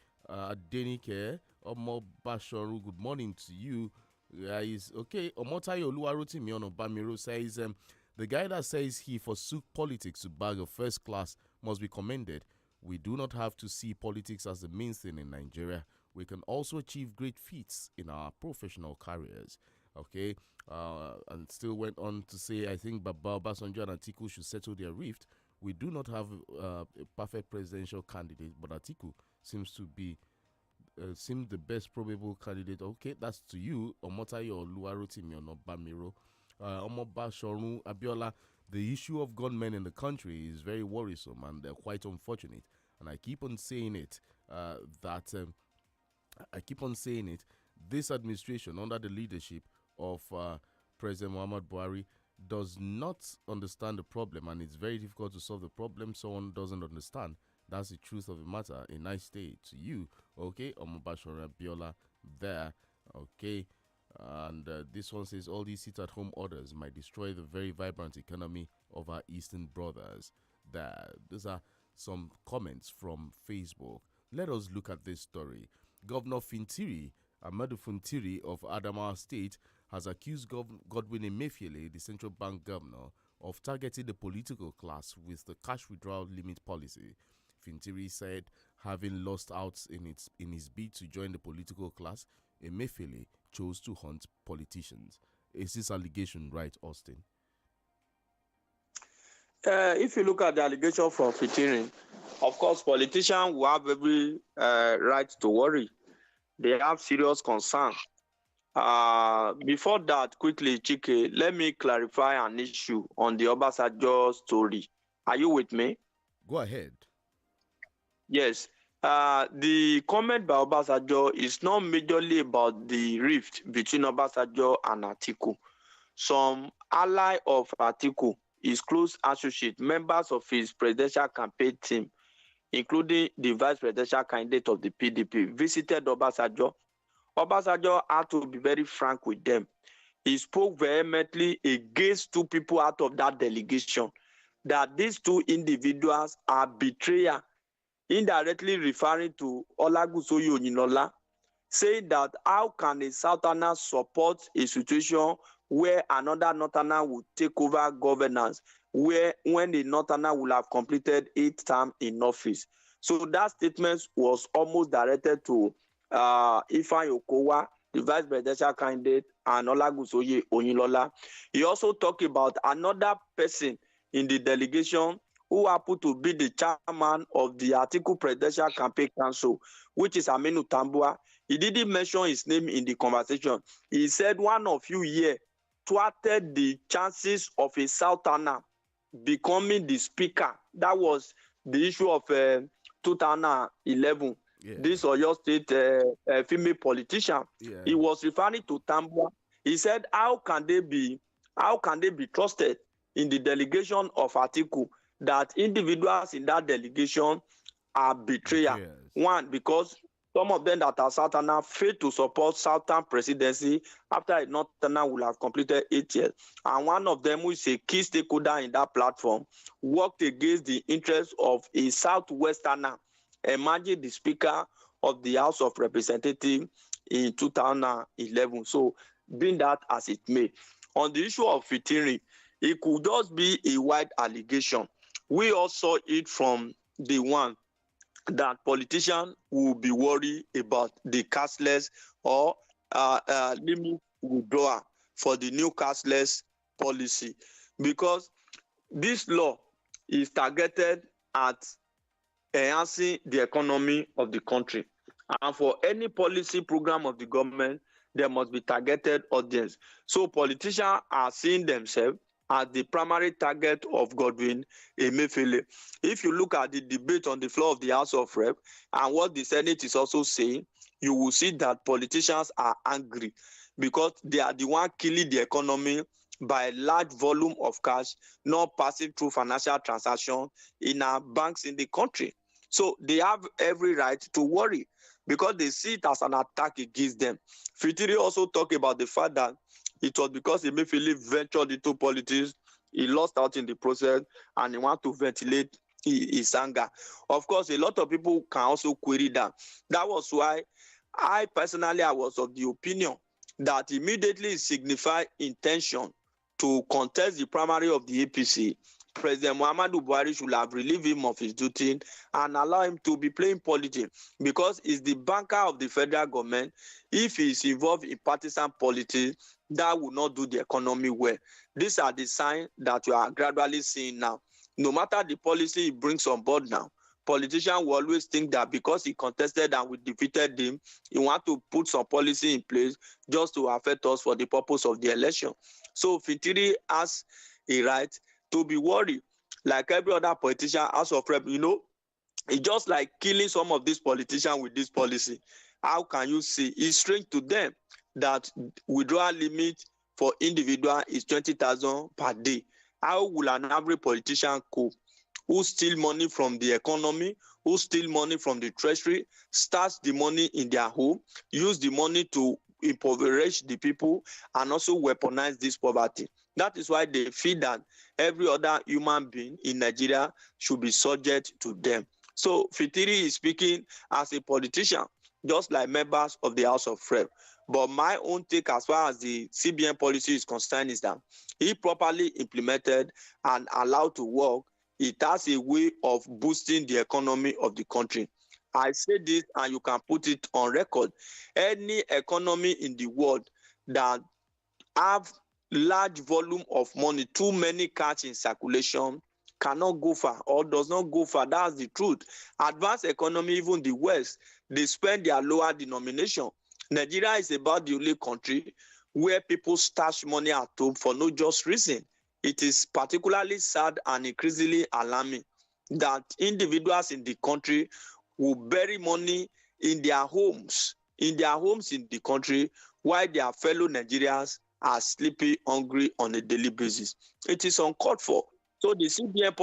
Denike, Omo Bashoru, good morning to you. Guys, okay, Omotayo Oluwarotimi Onobamiro says, the guy that says he forsook politics to bag a first class must be commended. We do not have to see politics as the main thing in Nigeria. We can also achieve great feats in our professional careers. Okay, and still went on to say, I think Baba Obasanjo and Atiku should settle their rift. We do not have a perfect presidential candidate, but Atiku seems to be the best probable candidate. Okay, that's to you, Omotayo Oluwarotimi Onobamiro. Omoba Shorun Abiola. The issue of gunmen in the country is very worrisome and quite unfortunate. And I keep on saying it, this administration under the leadership of President Muhammad Buhari does not understand the problem, and it's very difficult to solve the problem someone doesn't understand. That's the truth of the matter. A nice day to you. Okay, Omobashora Biola there. Okay. And this one says all these sit-at-home orders might destroy the very vibrant economy of our Eastern brothers. These are some comments from Facebook. Let us look at this story. Governor Fintiri, Amadu Fintiri of Adamawa State, has accused Godwin Emefiele, the central bank governor, of targeting the political class with the cash withdrawal limit policy. Fintiri said, having lost out in his bid to join the political class, Emefiele chose to hunt politicians. Is this allegation right, Austin? If you look at the allegation from Fintiri, of course, politicians will have every right to worry. They have serious concern. Before that, quickly, Chike, let me clarify an issue on the Obasanjo story. Are you with me? Go ahead. Yes. The comment by Obasanjo is not majorly about the rift between Obasanjo and Atiku. Some ally of Atiku, his close associate, members of his presidential campaign team, including the vice presidential candidate of the PDP, visited Obasanjo. Obasanjo had to be very frank with them. He spoke vehemently against two people out of that delegation, that these two individuals are betrayers, indirectly referring to Olagunsoye Oyinlola, saying that how can a Southerner support a situation where another Northerner would take over governance, when the Northerner will have completed 8 terms in office. So that statement was almost directed to Ifeanyi Okowa, the vice presidential candidate, and Olagunsoye Oyinlola. He also talked about another person in the delegation who happened to be the chairman of the Atiku Presidential Campaign Council, which is Aminu Tambua. He didn't mention his name in the conversation. He said one of you here thwarted the chances of a Southerner becoming the speaker. That was the issue of 2011. Yeah. This Oyo State female politician. Yeah. He was referring to Tambua. He said, how can they be trusted in the delegation of Atiku, that individuals in that delegation are betrayers? Yes. One, because some of them that are Southerner failed to support Southern presidency after a Northerner will have completed 8 years. And one of them, who is a key stakeholder in that platform, worked against the interests of a Southwesterner, emerging the Speaker of the House of Representatives in 2011. So, being that as it may, on the issue of Fintiri, it could just be a wide allegation. We all saw it from the one that politicians will be worried about the cashless or limit withdrawal for the new cashless policy, because this law is targeted at enhancing the economy of the country. And for any policy program of the government, there must be targeted audience. So politicians are seeing themselves as the primary target of Godwin Emefiele. If you look at the debate on the floor of the House of Rep and what the Senate is also saying, you will see that politicians are angry because they are the one killing the economy by a large volume of cash not passing through financial transactions in our banks in the country. So they have every right to worry because they see it as an attack against them. Fintiri also talked about the fact that it was because Emefiele ventured into politics, he lost out in the process, and he wanted to ventilate his anger. Of course, a lot of people can also query that. That was why I was of the opinion that immediately signified intention to contest the primary of the APC. President Muhammadu Buhari should have relieved him of his duty and allow him to be playing politics, because he's the banker of the federal government. If he is involved in partisan politics, that will not do the economy well. These are the signs that you are gradually seeing now. No matter the policy he brings on board now, politicians will always think that because he contested and we defeated him, he wants to put some policy in place just to affect us for the purpose of the election. So Fintiri has a right to be worried, like every other politician, House of Rep. It's just like killing some of these politicians with this policy. How can you see? It's strange to them that withdrawal limit for individual is 20,000 per day. How will an average politician cope? Who steal money from the economy, who steal money from the treasury, starts the money in their home, use the money to impoverish the people and also weaponize this poverty. That is why they feel that every other human being in Nigeria should be subject to them. So Fitiri is speaking as a politician, just like members of the House of Rep. But my own take as far as the CBN policy is concerned is that if properly implemented and allowed to work, it has a way of boosting the economy of the country. I say this and you can put it on record. Any economy in the world that have large volume of money, too many cash in circulation, cannot go far or does not go far. That's the truth. Advanced economy, even the West, they spend their lower denomination. Nigeria is about the only country where people stash money at home for no just reason. It is particularly sad and increasingly alarming that individuals in the country will bury money in their homes in the country, while their fellow Nigerians are sleeping hungry on a daily basis. It is uncalled for. So the CBN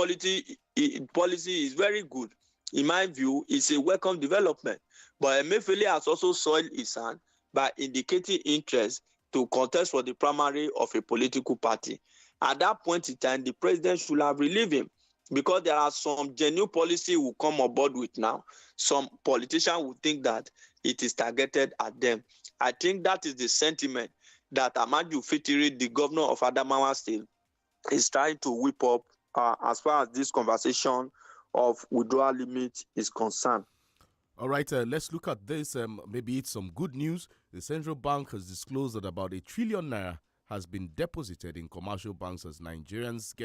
policy is very good. In my view, it's a welcome development. But Emefiele has also soiled his hand by indicating interest to contest for the primary of a political party. At that point in time, the president should have relieved him, because there are some genuine policy will come on board with now. Some politicians will think that it is targeted at them. I think that is the sentiment that Amaju Fitiri, the governor of Adamawa State, is trying to whip up as far as this conversation of withdrawal limit is concerned. All right, let's look at this. Maybe it's some good news. The central bank has disclosed that about ₦1 trillion has been deposited in commercial banks as Nigerians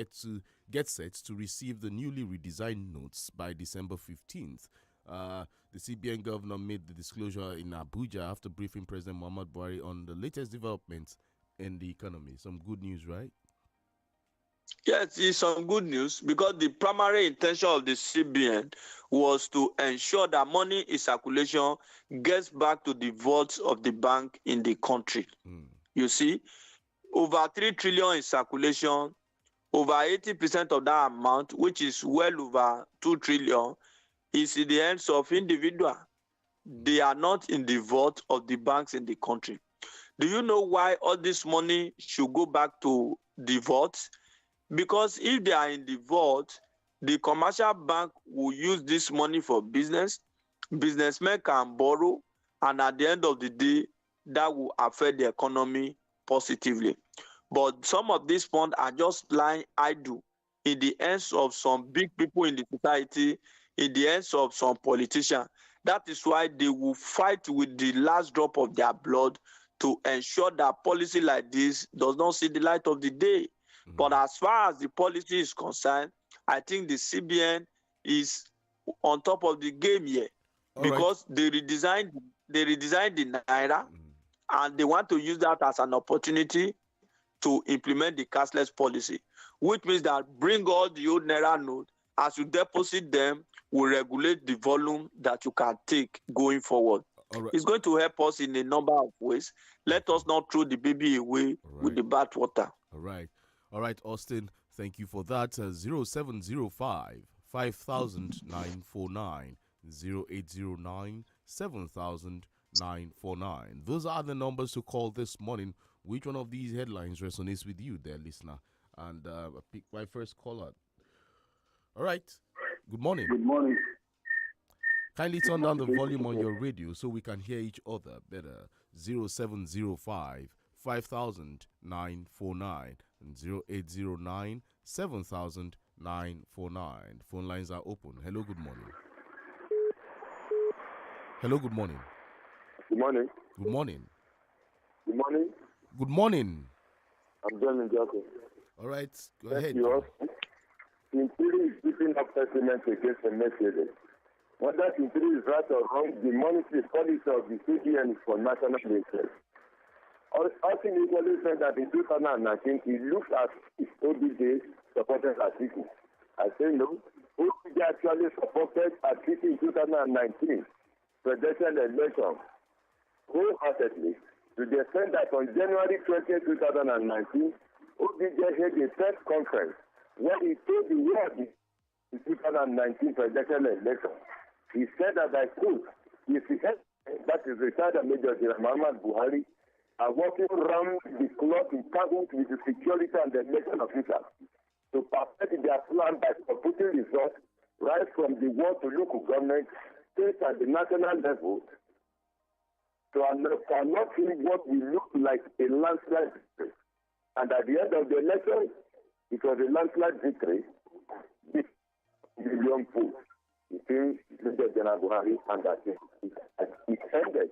get set to receive the newly redesigned notes by December 15th. The CBN governor made the disclosure in Abuja after briefing President Muhammad Buhari on the latest developments in the economy. Some good news, right? Yes, it's some good news, because the primary intention of the CBN was to ensure that money in circulation gets back to the vaults of the bank in the country. You see, over 3 trillion in circulation, over 80% of that amount, which is well over 2 trillion, is in the hands of individuals. They are not in the vault of the banks in the country. Do you know why all this money should go back to the vaults? Because if they are in the vault, the commercial bank will use this money for business. Businessmen can borrow, and at the end of the day, that will affect the economy positively. But some of these funds are just lying idle in the hands of some big people in the society, in the hands of some politicians. That is why they will fight with the last drop of their blood to ensure that policy like this does not see the light of the day. But as far as the policy is concerned, I think the CBN is on top of the game here. Because they redesigned the Naira, and they want to use that as an opportunity to implement the cashless policy, which means that bring all the old Naira notes, as you deposit them, will regulate the volume that you can take going forward. It's going to help us in a number of ways. Let us not throw the baby away with the bathwater. All right, Austin, thank you for that. 0705 500949, 0809 70949. Those are the numbers to call this morning. Which one of these headlines resonates with you, dear listener? And I pick my first caller. All right. Good morning. Good morning. Kindly turn down the volume on your radio so we can hear each other better. 0705 500949 and 0809 70949. Phone lines are open. Hello, good morning. Hello, good morning. Good morning. Good morning. Good morning. Good morning. I'm John Njoko. All right, go ahead. Int'L is keeping up sentiment against the message. Whether Int'L is right or wrong, the monetary policy of the CBN is for national interest. Austin equally said that in 2019, he looked at his OBJ supported Atiku. I say no. OBJ actually supported Atiku in 2019 presidential election wholeheartedly, to the extent that on January 20, 2019, OBJ held a press conference where he told the world in 2019 presidential election. He said that I quote, if he had, that is retired Major General Muhammad Buhari, are working around the clock in tandem with the security and the election officials to perfect their plan by putting results right from the world to local government, state and the national level, to cannot see what will look like a landslide victory. And at the end of the election, it was a landslide victory. 6 million votes between Major General Buhari and that it ended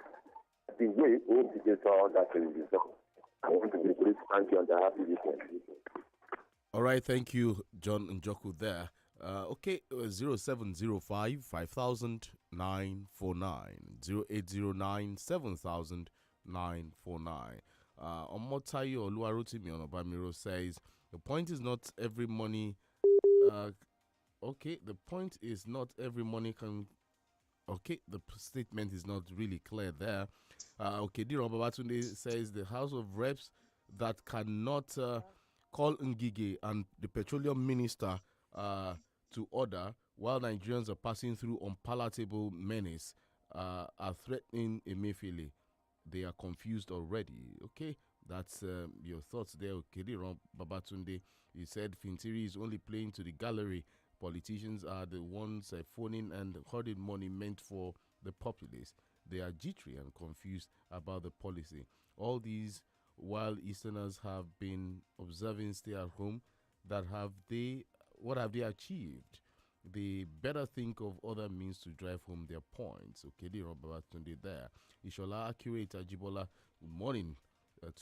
the way all people saw that result. I want to be brief. Thank you and a happy weekend. All right, thank you, John Njoku there. Okay, 0705 500949 0809 7949. Omotayo Oluwarotimi Onobamiro says the point is not every money. Okay, the point is not every money can. Okay, the statement is not really clear there. Okay, Diron Babatunde says the House of Reps that cannot call Ngige and the petroleum minister to order while Nigerians are passing through unpalatable menace are threatening Emefiele. They are confused already. Okay, that's your thoughts there. Okay, Diron Babatunde, you said Fintiri is only playing to the gallery. Politicians are the ones phoning and hoarding money meant for the populace. They are jittery and confused about the policy. All these while Easterners have been observing stay at home, what have they achieved? They better think of other means to drive home their points. Okay, they Babatunde there. Ishola Accurate Ajibola, good morning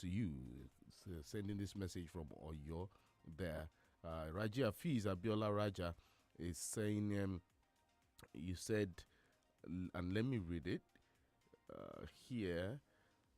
to you. Sending this message from Oyo there. Raji Afiz Abiola Raja is saying, you said, and let me read it here.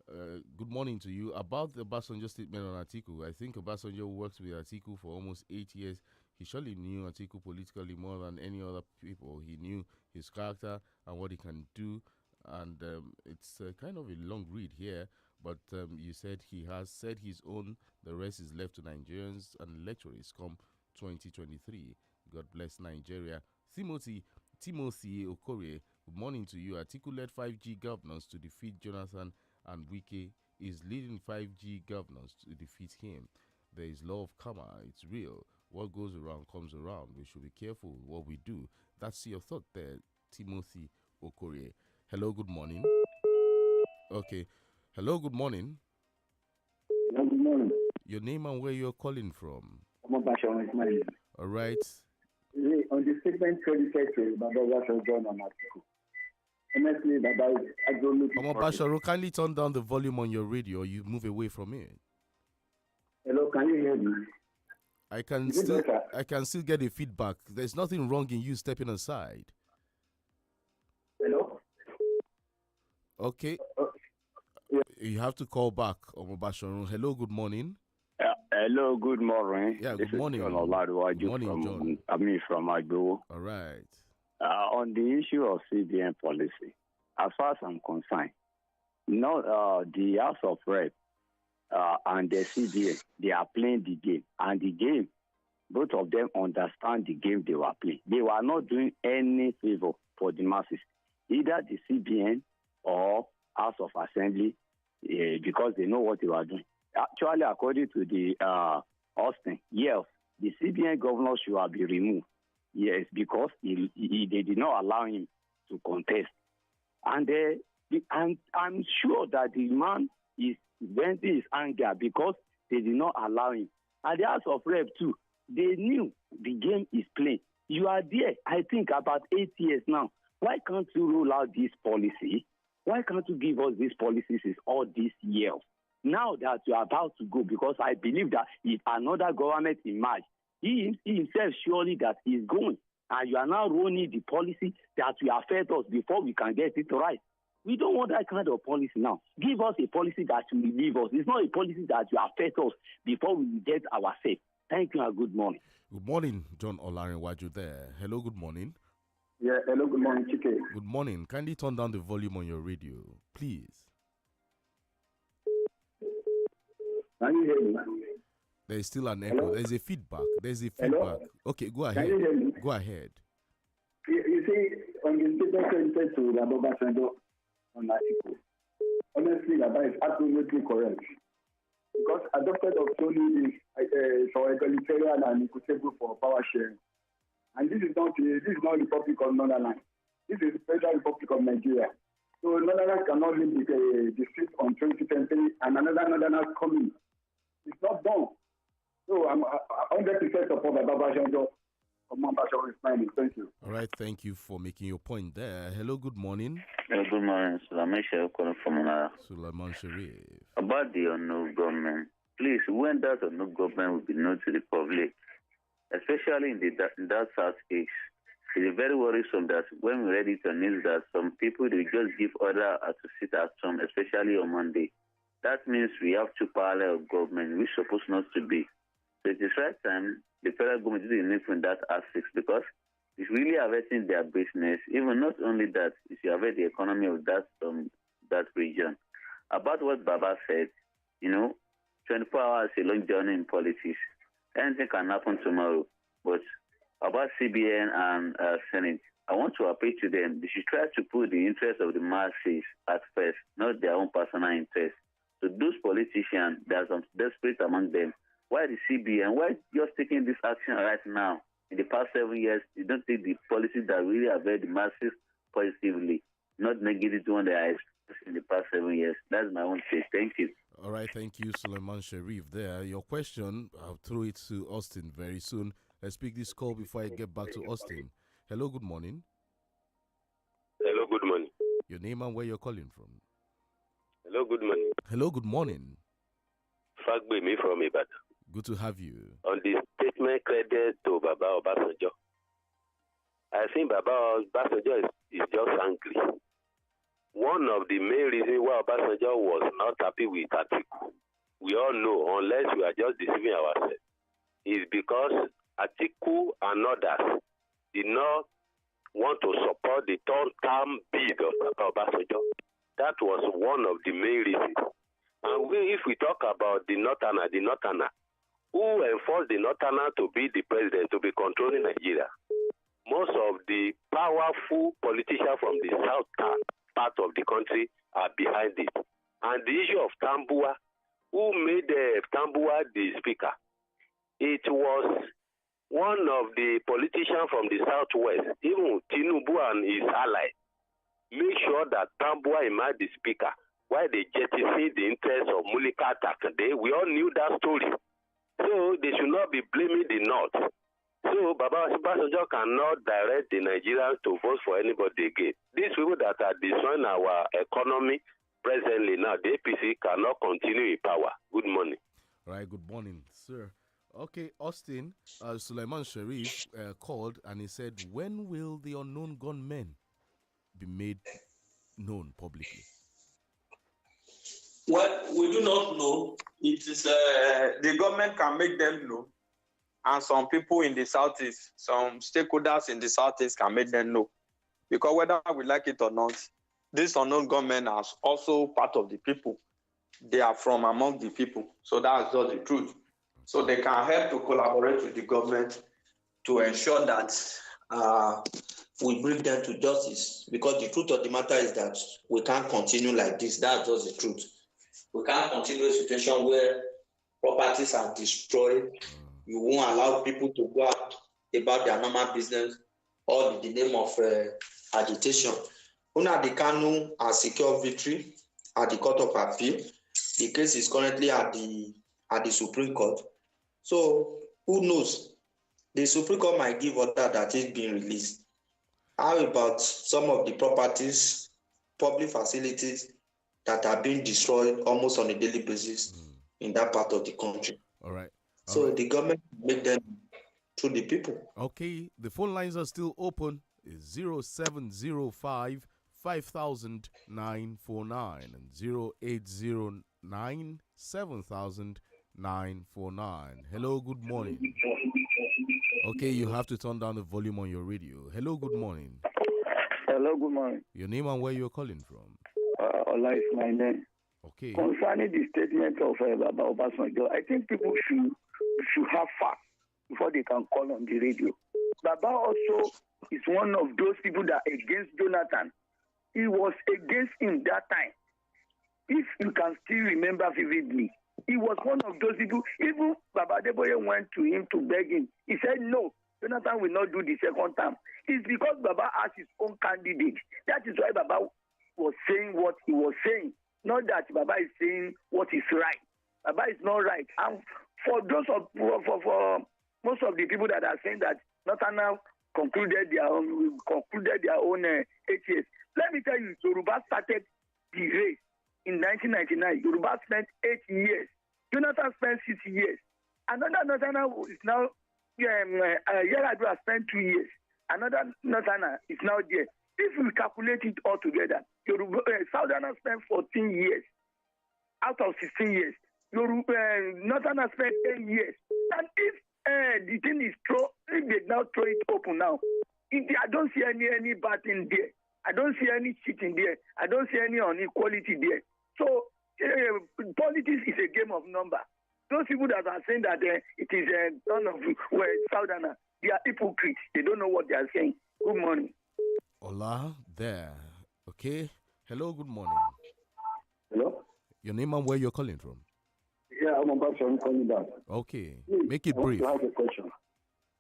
Good morning to you. About the Obasanjo statement on Atiku, I think Obasanjo works with Atiku for almost 8 years. He surely knew Atiku politically more than any other people. He knew his character and what he can do. And it's kind of a long read here, but you said he has said his own. The rest is left to Nigerians and electorates come 2023. God bless Nigeria. Timothy Okorie, good morning to you. Atiku led 5G governors to defeat Jonathan, and Wike is leading 5G governors to defeat him. There is law of karma. It's real. What goes around comes around. We should be careful what we do. That's your thought there, Timothy Okorie. Hello, good morning. Okay. Hello, good morning. Hello, good morning. Your name and where you're calling from? All right. On the statement credited to Baba Basharu on Atiku. Honestly, Baba, I don't look. Basharu, kindly turn down the volume on your radio or you move away from it. Hello, can you hear me? I can still get a feedback. There's nothing wrong in you stepping aside. Hello? Okay. Yeah. You have to call back, Basharu. Hello, good morning. Hello, good morning. Yeah, good morning. John Oladuwaju good morning, John. From Agbo. All right. On the issue of CBN policy, as far as I'm concerned, the House of Rep and the CBN, they are playing the game. And the game, both of them understand the game they were playing. They were not doing any favor for the masses, either the CBN or House of Assembly, because they know what they were doing. Actually, according to the Austin, yes, the CBN governor should have been removed. Yes, because they did not allow him to contest. And I'm sure that the man is venting his anger because they did not allow him. And the House of Rep too, they knew the game is playing. You are there, I think, about 8 years now. Why can't you roll out this policy? Why can't you give us these policies all these years? Now that you are about to go, because I believe that if another government emerges, he himself surely that is going, and you are now running the policy that will affect us before we can get it right. We don't want that kind of policy now. Give us a policy that will relieve us. It's not a policy that will affect us before we get ourselves. Thank you and good morning. Good morning, John Olarinwaju there. Hello, good morning. Yeah, hello, good morning, Chike. Good morning. Kindly turn down the volume on your radio, please. Can you hear me? There is still an echo. Hello? There's a feedback. Hello? Okay, go ahead. Can you hear me? Go ahead. You see, on the statement credited to Baba Basharu on Atiku, honestly, Baba is absolutely correct. Because adopted of Tony is for egalitarian and equitable for power sharing. And this is not Republic of Northern. This is the Federal Republic of Nigeria. So Northern cannot leave the seat on 2023 and another Northern coming. It's not done. So I'm 100% support by Baba Janjo. Thank you. All right, thank you for making your point there. Hello, good morning. Good morning, Sulaiman Sharif calling from Manara. Sulaiman Sharif. About the unknown government, please, when that unknown government will be known to the public, especially in that Southeast, it is very worrisome that when we read it on news that some people they just give order to sit at home, especially on Monday. That means we have two parallel government, which supposed not to be. So it is right time the federal government is enough in that aspect because it's really affecting their business. Even not only that, it's affecting the economy of that region. About what Baba said, 24 hours is a long journey in politics. Anything can happen tomorrow. But about CBN and Senate, I want to appeal to them. They should try to put the interest of the masses at first, not their own personal interest. So those politicians, there are some desperate among them. Why the CBN? Why just taking this action right now? In the past 7 years, you don't take the policies that really affect the masses positively, not negative one that I experienced in the past 7 years. That's my own take. Thank you. All right, thank you, Suleiman Sharif. There, your question, I'll throw it to Austin very soon. Let's pick this call before I get back to Austin. Hello, good morning. Hello, good morning. Your name and where you're calling from? Hello, good morning. Hello, good morning. Fagbe, me from Ibadan. Good to have you. On the statement credit to Baba Obasanjo, I think Baba Obasanjo is just angry. One of the main reasons why Obasanjo was not happy with Atiku, we all know, unless we are just deceiving ourselves, is because Atiku and others did not want to support the third-term bid of Baba Obasanjo. That was one of the main reasons. And if we talk about the Northerner, who enforced the Northerner to be the president, to be controlling Nigeria? Most of the powerful politicians from the southern part of the country are behind it. And the issue of Tambua, who made Tambua the speaker? It was one of the politicians from the southwest, even Tinubu and his allies, make sure that Tambua emerged the speaker. Why they jettisoned the interest of Mulika Takande? We all knew that story. So they should not be blaming the North. So Baba Obasanjo cannot direct the Nigerians to vote for anybody again. These people that are destroying our economy presently now, the APC cannot continue in power. Good morning. All right, good morning, sir. Okay, Austin, Suleiman Sharif called and he said, when will the unknown gunmen be made known publicly? Well, we do not know. It is the government can make them know, and some people in the southeast, some stakeholders in the southeast can make them know. Because whether we like it or not, this unknown government are also part of the people. They are from among the people. So that's just the truth. So they can help to collaborate with the government to ensure that we bring them to justice. Because the truth of the matter is that we can't continue like this. That's just the truth. We can't continue a situation where properties are destroyed. You won't allow people to go out about their normal business, all in the name of agitation. Nnamdi Kanu has secured victory at the Court of Appeal. The case is currently at the Supreme Court. So who knows? The Supreme Court might give order that it's being released. How about some of the properties, public facilities that are being destroyed almost on a daily basis in that part of the country? All right. So the government make them through the people. Okay, the phone lines are still open. It's 0705 500949 and 0809 790949. Hello, good morning. Okay, you have to turn down the volume on your radio. Hello, good morning. Hello, good morning. Your name and where you're calling from? Ola is my name. Okay. Concerning the statement of Baba Obasanjo, I think people should have facts before they can call on the radio. Baba also is one of those people that are against Jonathan. He was against him that time. if you can still remember vividly, he was one of those people. Even Baba Adeboye went to him to beg him. He said, no, Jonathan will not do the second term. It's because Baba has his own candidate. That is why Baba was saying what he was saying. Not that Baba is saying what is right. Baba is not right. And for those of for most of the people that are saying that Northern concluded their own 8 years, let me tell you, Yoruba started the race in 1999. Yoruba spent 8 years. Jonathan spent 6 years. Another Northerner is now, Yaradua spent 2 years. Another Northerner is now there. If we calculate it all together, Southerner spent 14 years out of 16 years. Northerner spent 10 years. And if the thing is if they now throw it open now, I don't see any bad thing there. I don't see any cheating there. I don't see any inequality there. So politics is a game of number. Those people that are saying that it is none of Southerner, they are hypocrites. They don't know what they are saying. Good morning. Hola there. Okay. Hello, good morning. Hello? Your name and where you're calling from? Yeah, I'm about to call you back. Okay. Please, Make it I want brief. to have a question.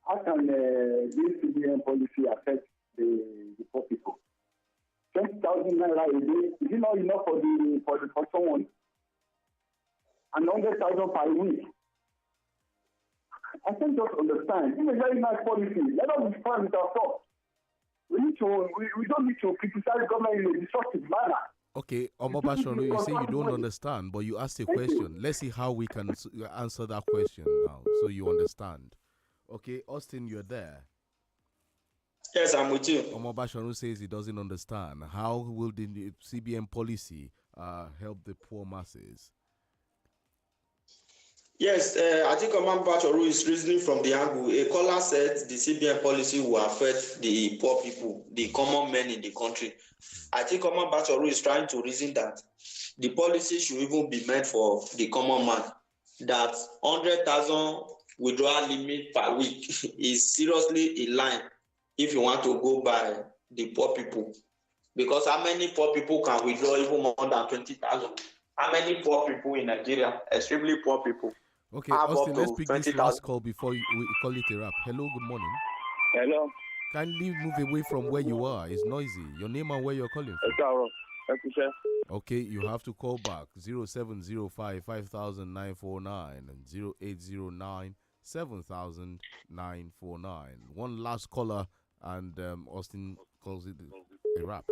How can this CBN policy affect the poor people? 20,000 naira a day, is it not enough for someone? And 100,000 per week. I can't just understand. It's a very nice policy. Let us be frank with ourselves. We don't need to criticize government in a destructive manner. Okay, Omobashonu, you say you don't understand, but you asked a question. Let's see how we can answer that question now, so you understand. Okay, Austin, you're there. Yes, I'm with you. Omobashonu says he doesn't understand. How will the CBN policy help the poor masses? Yes, I think Oman Bachoru is reasoning from the angle. A caller said the CBN policy will affect the poor people, the common men in the country. I think Oman Bachoru is trying to reason that the policy should even be meant for the common man. That 100,000 withdrawal limit per week is seriously in line if you want to go by the poor people. Because how many poor people can withdraw even more than 20,000? How many poor people in Nigeria? Extremely poor people. Okay, Austin, let's pick this last call before we call it a wrap. Hello, good morning. Hello. Kindly move away from where you are. It's noisy. Your name and where you're calling from. Okay, you have to call back 0705 5949 and 0809 7949. One last caller, and Austin calls it a wrap.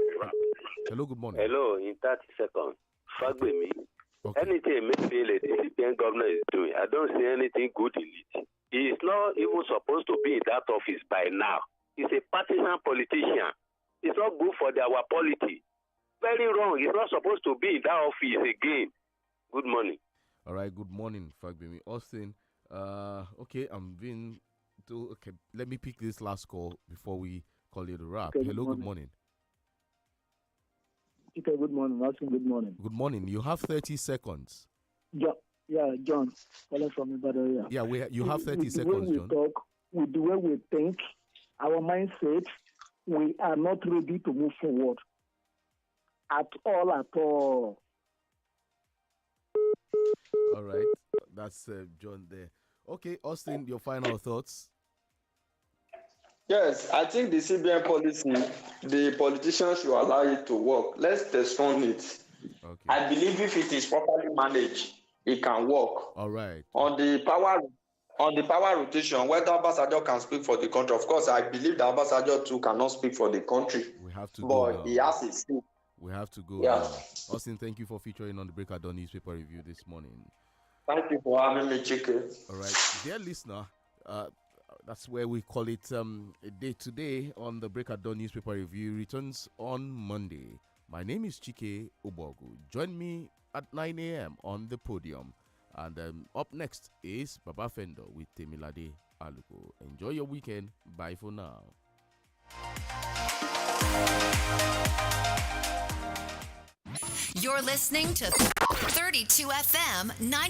Hello, good morning. Hello, in 30 seconds. Fagbemi. Okay. Anything the CPN governor is doing, I don't see anything good in it. He is not even supposed to be in that office by now. He's a partisan politician. It's not good for our polity. Very wrong. He's not supposed to be in that office again. Good morning. All right, good morning, Fagbemi. Austin, okay, let me pick this last call before we call it a wrap. Okay, hello, good morning. Okay, good morning. Austin, good morning. Good morning. You have 30 seconds. Yeah, John, calling from Ibadan. Yeah, you have 30 seconds, John. Talk, with the way we think, our mindset, we are not ready to move forward. At all. All right. That's John there. Okay, Austin, your final thoughts? Yes, I think the CBN policy, the politicians should allow it to work. Let's test on it. Okay. I believe if it is properly managed, it can work. All right. On the power rotation, whether Ambassador can speak for the country, of course, I believe the Ambassador too cannot speak for the country. We have to go. But he has his say. We have to go. Yeah. Austin, thank you for featuring on the Break of Dawn newspaper review this morning. Thank you for having me, CHIKE. All right. Dear listener, that's where we call it a day today on the Break of Dawn newspaper review. Returns on Monday. My name is CHIKE Obogu. Join me at 9 a.m. on the podium. And up next is Baba Fendo with Temilade Aluko. Enjoy your weekend. Bye for now. You're listening to 32 FM 90.